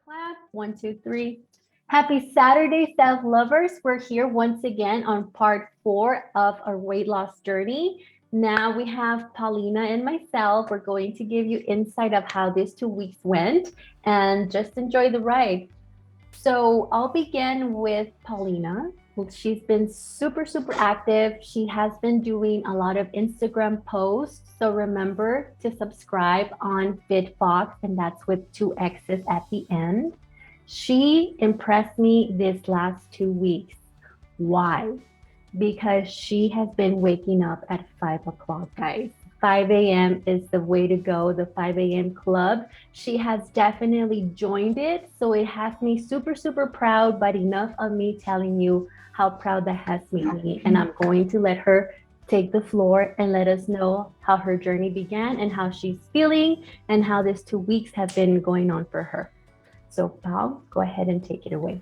Clap. One, two, three. Happy Saturday, self lovers. We're here once again on part four of our weight loss journey. Now we have Paulina and myself. We're going to give you insight of how these 2 weeks went and just enjoy the ride. So I'll begin with Paulina. She's been super active. She has been doing a lot of Instagram posts. So remember to subscribe on FitFox, and that's with two X's at the end. She impressed me this last 2 weeks. Why? Because she has been waking up at 5 o'clock, guys. 5 a.m. is the way to go, the 5 a.m. club. She has definitely joined it. So it has me super proud, but enough of me telling you how proud that has made me. And I'm going to let her take the floor and let us know how her journey began and how she's feeling and how these 2 weeks have been going on for her. So, Paul, go ahead and take it away.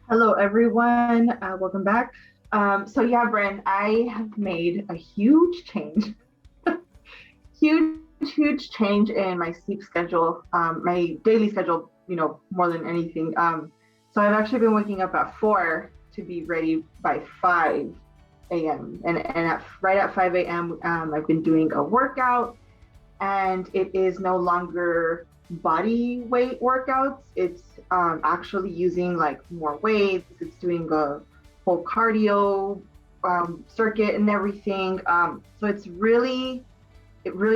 Hello, everyone. Welcome back. Bren, I have made a huge change, huge change in my sleep schedule, my daily schedule, more than anything. So I've actually been waking up at 4 to be ready by 5 a.m. Right at 5 a.m., I've been doing a workout, and it is no longer body weight workouts. It's actually using like more weights. It's doing a whole cardio circuit and everything. So it really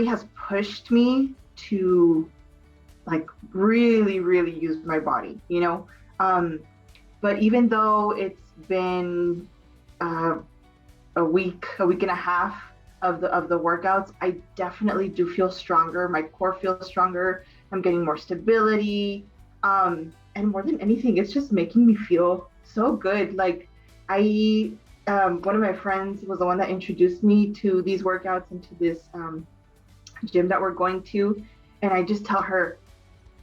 has pushed me to like really use my body. But even though it's been a week and a half of the workouts, I definitely do feel stronger. My core feels stronger. I'm getting more stability. And more than anything, it's just making me feel so good. Like one of my friends was the one that introduced me to these workouts and to this gym that we're going to. And I just tell her,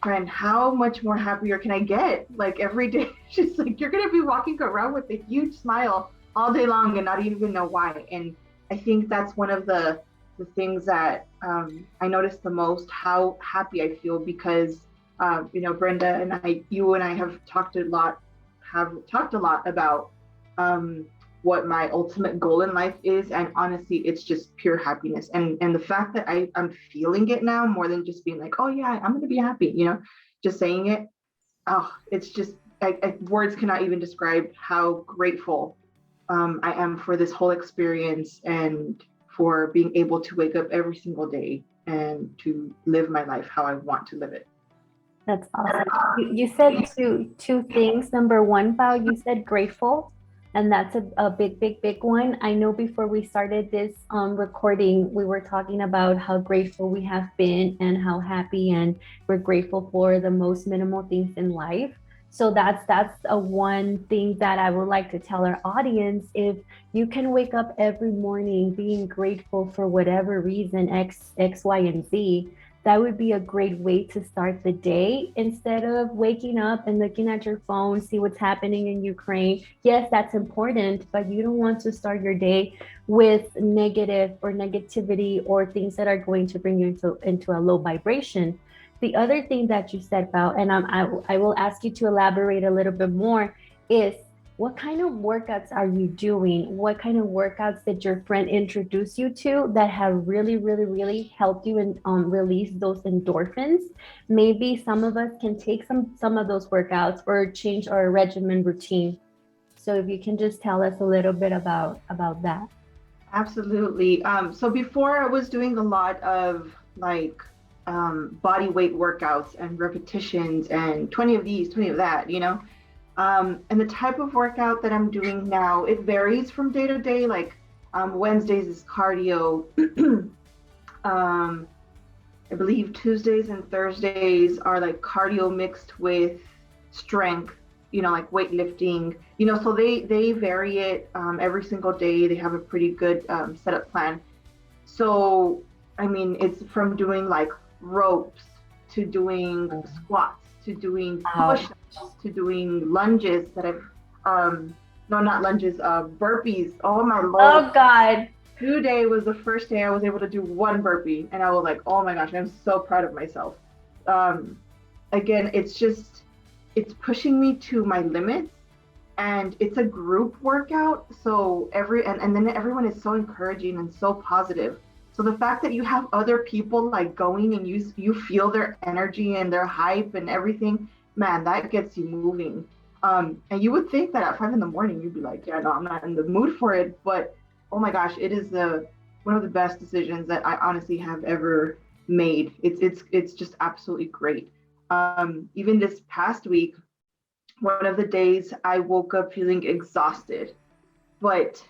friend, how much more happier can I get? Like every day, she's like, you're going to be walking around with a huge smile all day long and not even know why. And I think that's one of the things that I notice the most, how happy I feel, because Brenda and you and I have talked a lot about what my ultimate goal in life is, and honestly, it's just pure happiness. And the fact that I'm feeling it now more than just being like, oh yeah, I'm gonna be happy, just saying it. Oh, it's just words cannot even describe how grateful I am for this whole experience and for being able to wake up every single day and to live my life how I want to live it. That's awesome. You said two things. Number one, Pao, you said grateful, and that's a big one. I know before we started this recording, we were talking about how grateful we have been and how happy, and we're grateful for the most minimal things in life. So that's a one thing that I would like to tell our audience. If you can wake up every morning being grateful for whatever reason, X, Y, and Z, that would be a great way to start the day instead of waking up and looking at your phone, see what's happening in Ukraine. Yes, that's important, but you don't want to start your day with negative or negativity or things that are going to bring you into a low vibration. The other thing that you said about, and I will ask you to elaborate a little bit more, is what kind of workouts are you doing? What kind of workouts did your friend introduce you to that have really helped you and release those endorphins? Maybe some of us can take some of those workouts or change our regimen routine. So if you can just tell us a little bit about that. Absolutely. So before I was doing a lot of like body weight workouts and repetitions and 20 of these, 20 of that. And the type of workout that I'm doing now, it varies from day to day. Like Wednesdays is cardio. I believe Tuesdays and Thursdays are like cardio mixed with strength, like weightlifting, so they vary it every single day. They have a pretty good setup plan. So, I mean, it's from doing like ropes to doing squats to doing push-ups to doing lunges that I've no, not lunges, burpees. Oh my lord. Oh God. Today was the first day I was able to do one burpee, and I was like, oh my gosh, I'm so proud of myself. again, it's pushing me to my limits, and it's a group workout. So and then everyone is so encouraging and so positive. So the fact that you have other people like going and you feel their energy and their hype and everything, man, that gets you moving. And you would think that at 5 in the morning you'd be like, yeah, no, I'm not in the mood for it. But oh my gosh, it is the one of the best decisions that I honestly have ever made. It's just absolutely great. Even this past week, one of the days I woke up feeling exhausted, but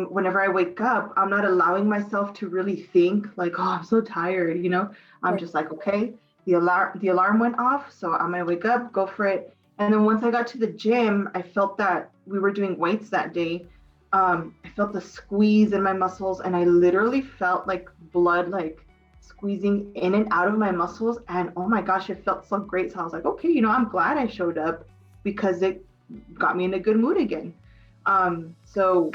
whenever I wake up, I'm not allowing myself to really think like, oh, I'm so tired, you know. I'm just like, okay, the alarm went off, so I'm gonna wake up, go for it. And then once I got to the gym, I felt that we were doing weights that day. I felt the squeeze in my muscles, and I literally felt like blood like squeezing in and out of my muscles. And oh my gosh, it felt so great. So I was like, okay, I'm glad I showed up because it got me in a good mood again. So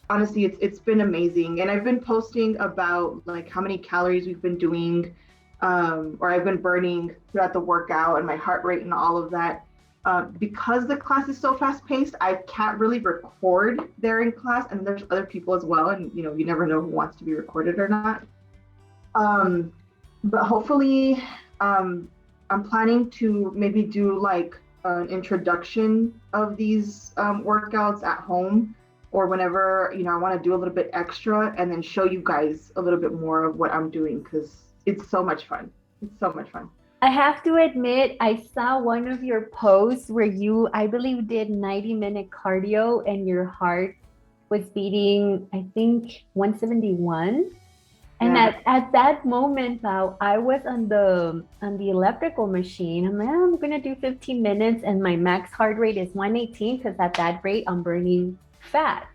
honestly, it's been amazing, and I've been posting about like how many calories we've been doing, or I've been burning throughout the workout and my heart rate and all of that. Because the class is so fast paced, I can't really record there in class, and there's other people as well, and you never know who wants to be recorded or not. Um, but hopefully, I'm planning to maybe do like an introduction of these workouts at home, or whenever I want to do a little bit extra, and then show you guys a little bit more of what I'm doing because it's so much fun. It's so much fun. I have to admit, I saw one of your posts where you, I believe, did 90-minute cardio and your heart was beating, I think, 171. And Yeah. at that moment, now I was on the electrical machine. I'm like, "Oh, I'm gonna do 15 minutes, and my max heart rate is 118 because at that rate I'm burning fat."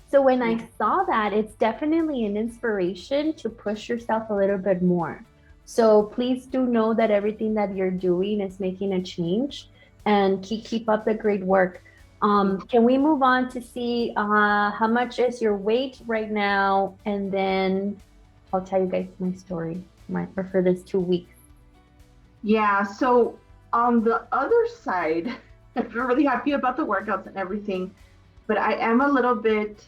So when I Yeah. saw that, it's definitely an inspiration to push yourself a little bit more. So please do know that everything that you're doing is making a change, and keep up the great work. Can we move on to see how much is your weight right now, and then I'll tell you guys my story, for this 2 weeks. Yeah, so on the other side, I'm really happy about the workouts and everything, but I am a little bit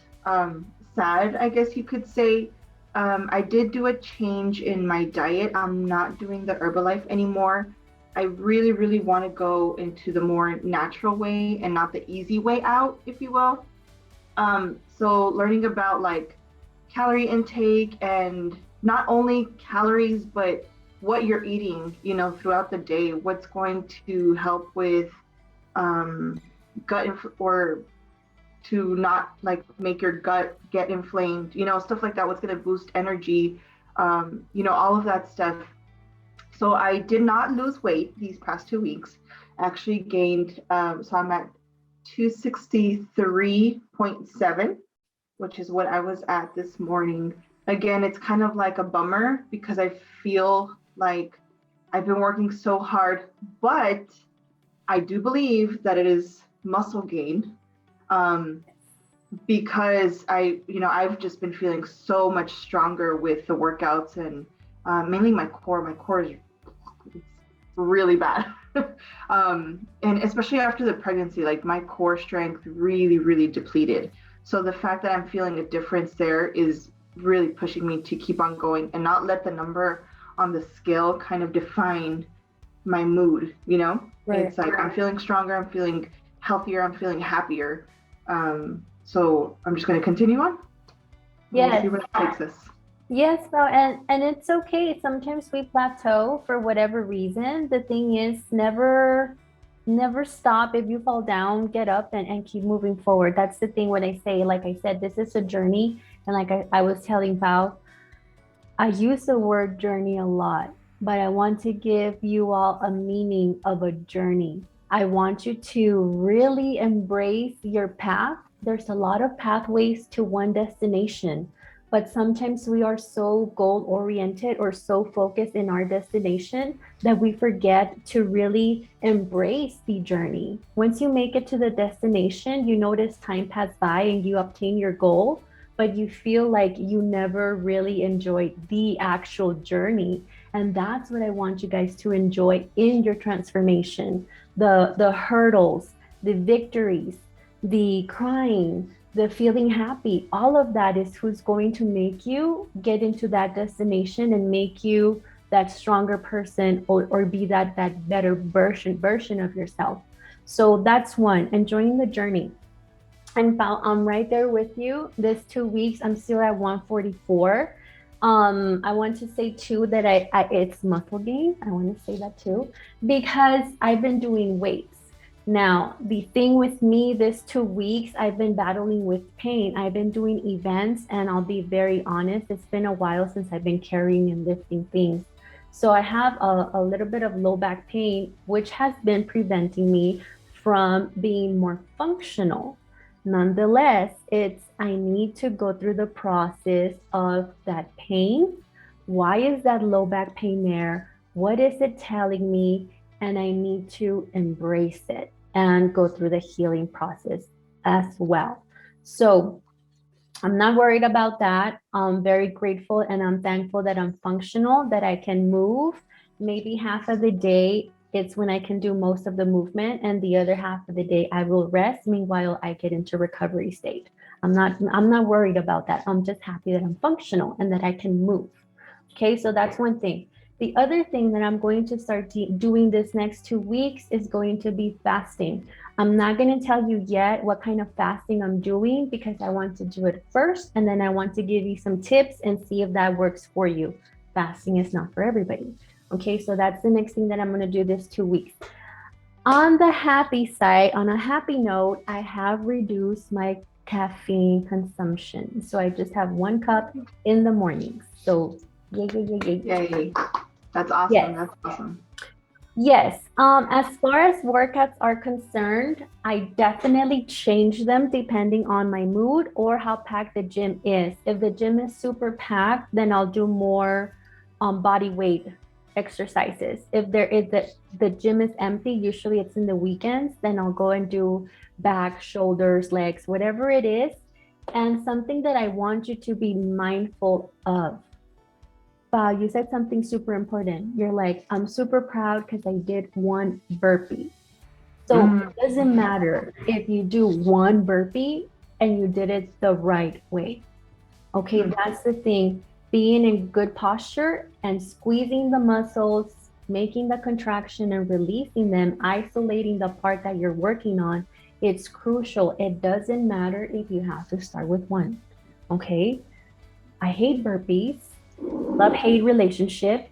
sad, I guess you could say. I did do a change in my diet. I'm not doing the Herbalife anymore. I really, really want to go into the more natural way and not the easy way out, if you will. So learning about like calorie intake and not only calories, but what you're eating, throughout the day, what's going to help with um, or to not like make your gut get inflamed, stuff like that, what's going to boost energy, all of that stuff. So I did not lose weight these past 2 weeks. I actually gained, so I'm at 263.7, which is what I was at this morning. Again, it's kind of like a bummer because I feel like I've been working so hard, but I do believe that it is muscle gain, um, because I've just been feeling so much stronger with the workouts, and mainly my core. My core is really bad. And especially after the pregnancy, like my core strength really, really depleted. So the fact that I'm feeling a difference there is really pushing me to keep on going and not let the number on the scale kind of define my mood, Right. It's like I'm feeling stronger, I'm feeling healthier, I'm feeling happier. So I'm just going to continue on. We'll see Yes. where it takes us. Yes, well, and it's okay. Sometimes we plateau for whatever reason. The thing is, never stop. If you fall down, get up and keep moving forward. That's the thing when I say, like I said, this is a journey. And like I was telling Val, I use the word journey a lot, but I want to give you all a meaning of a journey. I want you to really embrace your path. There's a lot of pathways to one destination, but sometimes we are so goal oriented or so focused in our destination that we forget to really embrace the journey. Once you make it to the destination, you notice time pass by and you obtain your goal, but you feel like you never really enjoyed the actual journey. And that's what I want you guys to enjoy in your transformation. The hurdles, the victories, the crying, the feeling happy, all of that is who's going to make you get into that destination and make you that stronger person, or be that better version of yourself. So that's one, enjoying the journey. I'm right there with you. This 2 weeks, I'm still at 144. I want to say too that it's muscle gain. I want to say that too, because I've been doing weights. Now, the thing with me this 2 weeks, I've been battling with pain. I've been doing events, and I'll be very honest, it's been a while since I've been carrying and lifting things. So I have a little bit of low back pain, which has been preventing me from being more functional. Nonetheless, it's I need to go through the process of that pain. Why is that low back pain there? What is it telling me? And I need to embrace it and go through the healing process as well. So I'm not worried about that. I'm very grateful and I'm thankful that I'm functional, that I can move. Maybe half of the day, it's when I can do most of the movement, and the other half of the day I will rest. Meanwhile, I get into recovery state. I'm not worried about that. I'm just happy that I'm functional and that I can move. Okay, so that's one thing. The other thing that I'm going to start doing this next 2 weeks is going to be fasting. I'm not going to tell you yet what kind of fasting I'm doing, because I want to do it first, and then I want to give you some tips and see if that works for you. Fasting is not for everybody. Okay, so that's the next thing that I'm going to do this 2 weeks. On the happy side, on a happy note, I have reduced my caffeine consumption. So I just have 1 cup in the mornings. So yay, yay, yay, yay. Yay. That's awesome. Yes. That's awesome. Yes. As far as workouts are concerned, I definitely change them depending on my mood or how packed the gym is. If the gym is super packed, then I'll do more body weight exercises. If the gym is empty, usually it's in the weekends, then I'll go and do back, shoulders, legs, whatever it is. And something that I want you to be mindful of, you said something super important. You're like, I'm super proud because I did one burpee. So it doesn't matter if you do one burpee and you did it the right way. Okay, that's the thing. Being in good posture and squeezing the muscles, making the contraction and releasing them, isolating the part that you're working on, it's crucial. It doesn't matter if you have to start with one. Okay, I hate burpees. Love-hate relationship.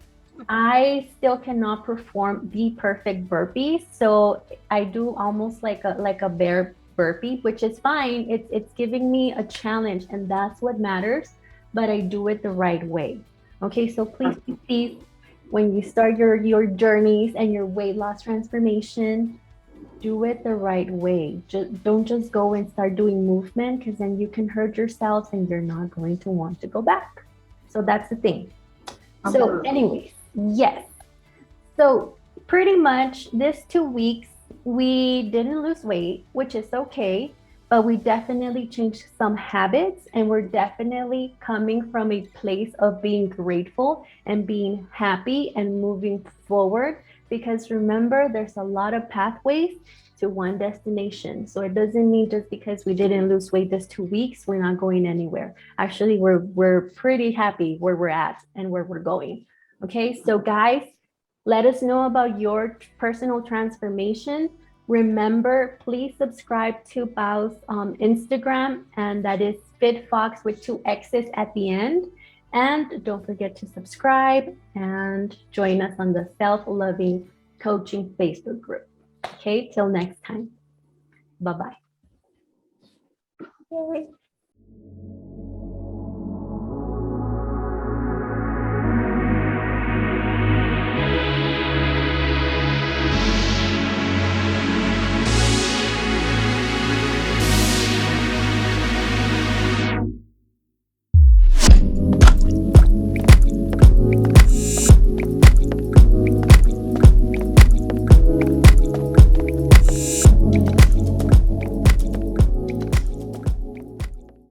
I still cannot perform the perfect burpee, so I do almost like a bear burpee, which is fine. It's giving me a challenge, and that's what matters. But I do it the right way. Okay, so please, when you start your journeys and your weight loss transformation, do it the right way. Don't just go and start doing movement, because then you can hurt yourselves and you're not going to want to go back. So that's the thing. So anyways, yes. So pretty much this 2 weeks, we didn't lose weight, which is okay, but we definitely changed some habits, and we're definitely coming from a place of being grateful and being happy and moving forward, because remember, there's a lot of pathways to one destination. So it doesn't mean just because we didn't lose weight this 2 weeks, we're not going anywhere. Actually, we're pretty happy where we're at and where we're going. Okay, so guys, let us know about your personal transformation. Remember, please subscribe to Bao's Instagram, and that is FitFox with 2 X's at the end. And don't forget to subscribe and join us on the Self-Loving Coaching Facebook group. Okay, till next time. Bye-bye.